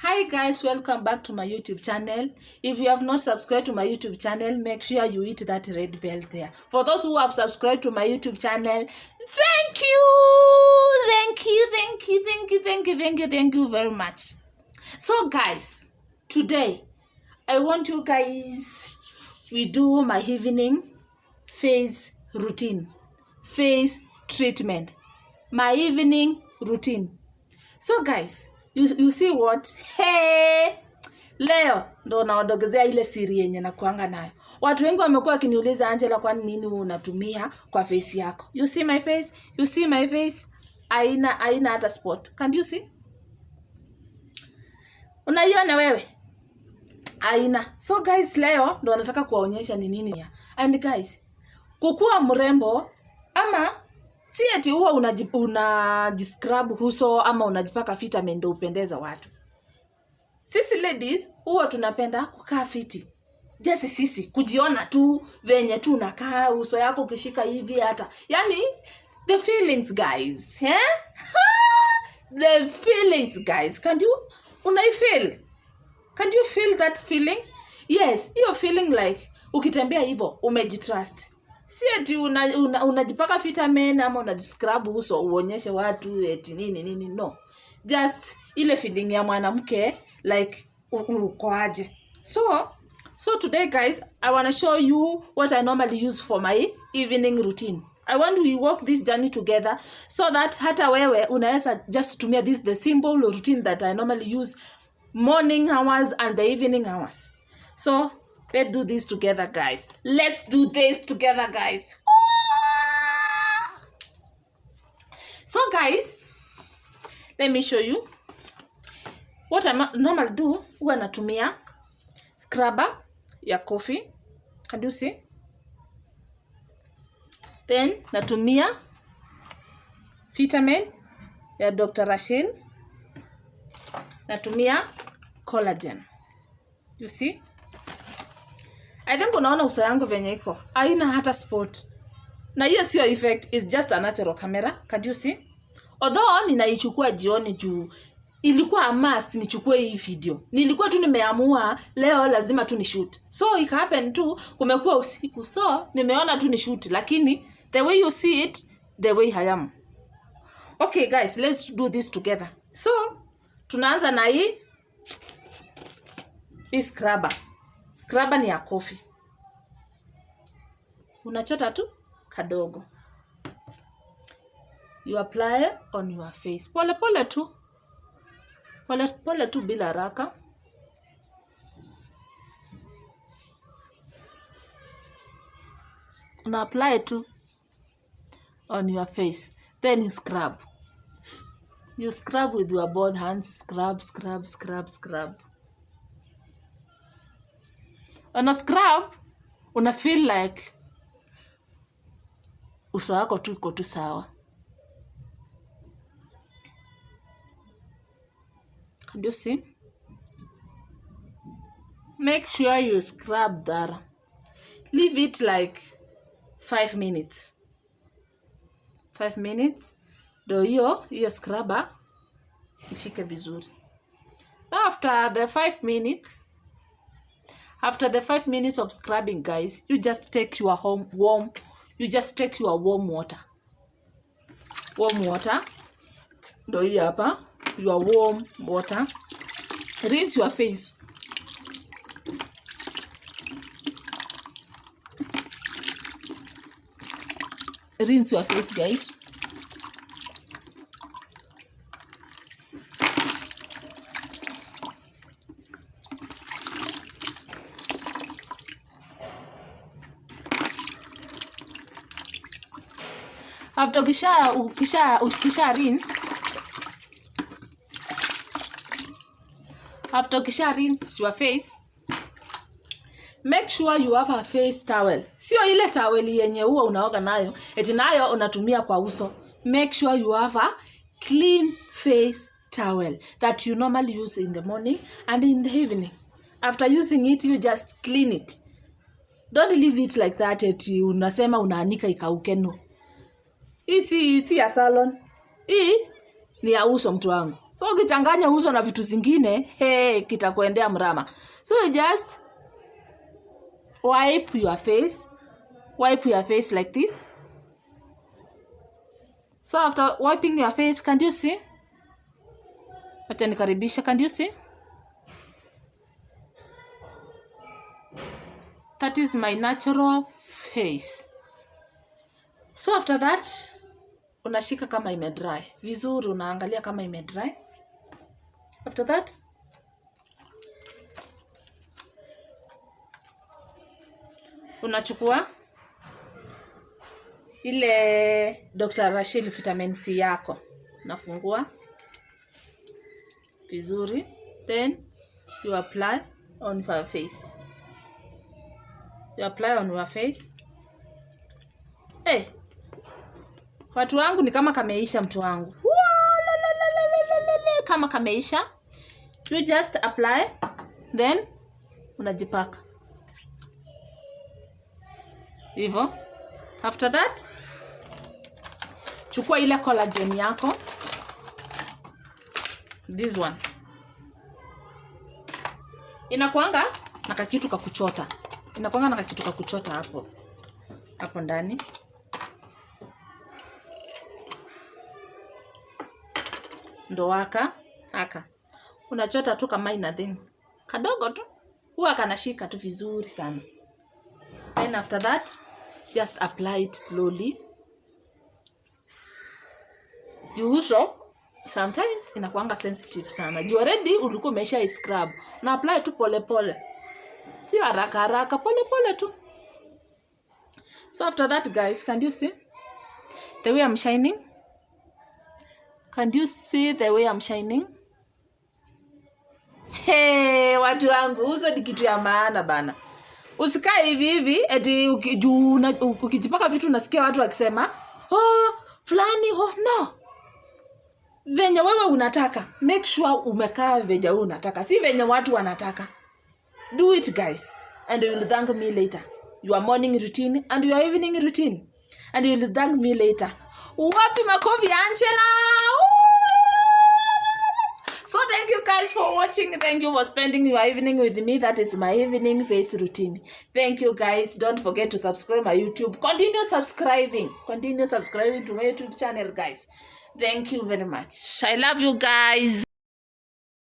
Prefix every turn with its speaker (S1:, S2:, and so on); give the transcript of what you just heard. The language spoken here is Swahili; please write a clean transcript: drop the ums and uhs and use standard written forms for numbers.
S1: Hi guys, welcome back to my YouTube channel. If you have not subscribed to my YouTube channel, make sure you hit that red bell there. For those who have subscribed to my YouTube channel, thank you very much. So guys, today I want you guys, we do my evening face routine, face treatment, my evening routine. So guys, you see what? Hey! Leo ndo nawadogezea ile siri yenye nakuanga nayo. Watu wengi wamekuwa wakiniuliza, Angela, kwa nini unatumia kwa face yako? You see my face? You see my face? Aina hata spot. Can you see? Unaiona wewe? Aina. So guys, leo ndo nataka kuwaonyesha ni nini. And guys, kukua mrembo ama si eti huwa unajiscrub uso ama unajipaka vitamin ndio upendeza watu. Sisi ladies huwa tunapenda kukaa fiti. Just sisi kujiona tu venye tu unakaa uso yako ukishika hivi hata. Yani the feelings guys, the feelings guys. Can you feel that feeling? Yes, hiyo feeling like ukitembea hivyo umejitrust. Si eti unajipaka vitamin ama unajiscrub uso uonyeshe watu eti nini no. Just ile feeling ya mwanamke like uko aje. So today guys, I want to show you what I normally use for my evening routine. I want we walk this journey together so that hata wewe unaweza just tumia the simple routine that I normally use morning hours and the evening hours. So let's do this together guys. Let's do this together guys. So guys, let me show you what I normally do. Huwa natumia scrubber ya coffee. Can you see? Then natumia vitamin ya Dr. Rashid. Natumia collagen. You see? I think unaona uso yangu venye iko. Haina hata spot. Na hiyo sio effect, is just a natural camera. Can you see? Although ninaichukua jioni juu ilikuwa a must nichukue hii video. Nilikuwa tu nimeamua leo lazima tu ni shoot. So it happened tu kumekuwa usiku. So nimeona tu ni shoot, lakini the way you see it, the way I am. Okay guys, let's do this together. So tunaanza na hii scrubber. Scrubber ni ya coffee. Unachota tu kadogo. You apply on your face. Pole tu bila haraka. Una apply tu on your face. Then you scrub. You scrub with your both hands. Scrub. Una scrub, una feel like uso wako tu iko tu sawa. Can you see? Make sure you scrub that. Leave it like 5 minutes. 5 minutes. Do hiyo scrubber ishike vizuri. After the 5 minutes of scrubbing guys, you just take your warm water. Warm water. Do hiyo hapa. Your warm water. Rinse your face. Rinse your face guys. After ukisha rinse. After ukisha rinse your face, make sure you have a face towel. Sio ile towel yenye huwa unaoga nayo, eti nayo unatumia kwa uso. Make sure you have a clean face towel that you normally use in the morning and in the evening. After using it, you just clean it. Don't leave it like that eti unasema unaanika ikauke no. Hii si ya salon. Hii ni ya uso mtu wangu. So ukichanganya uso na vitu zingine, kitakuendea mrama. So you just wipe your face. Wipe your face like this. So after wiping your face, can you see? Acha nikaribisha, can you see? That is my natural face. So after that, unashika kama ime dry. Vizuri unaangalia kama ime dry. After that, unachukua ile Dr. Rachel vitamin C yako. Nafungua vizuri. Then you apply on your face. You apply on your face. Watu wangu ni kama kameisha mtu wangu. Kama kameisha. You just apply. Then unajipaka. Hivyo. After that, chukua ile collagen yako. This one. Inakuanga na kakitu kakuchota. Inakuanga na kakitu kakuchota hapo. Hapo ndani. Ndo haka. Unachota tu kama ina thing. Kadogo tu. Huwa kanashika tu vizuri sana. Then after that, just apply it slowly. Uso sometimes inakuanga sensitive sana. You already ulikuwa umesha scrub. Na apply tu pole pole. Si haraka, pole pole tu. So after that, guys, can you see the way I'm shining? Can you see the way I'm shining? Watu wangu, uso ni kitu ya maana bana. Usikae hivi eti ukijipaka vitu unasikia watu wakisema, fulani no. Venye wewe unataka, make sure umekaa venye wewe unataka. Si venye watu wanataka. Do it, guys, and you will thank me later. Your morning routine and your evening routine, and you will thank me later. Wapi makofi Angela? So thank you guys for watching. Thank you for spending your evening with me. That is my evening face routine. Thank you guys. Don't forget to subscribe my YouTube. Continue subscribing to my YouTube channel, guys. Thank you very much. I love you guys.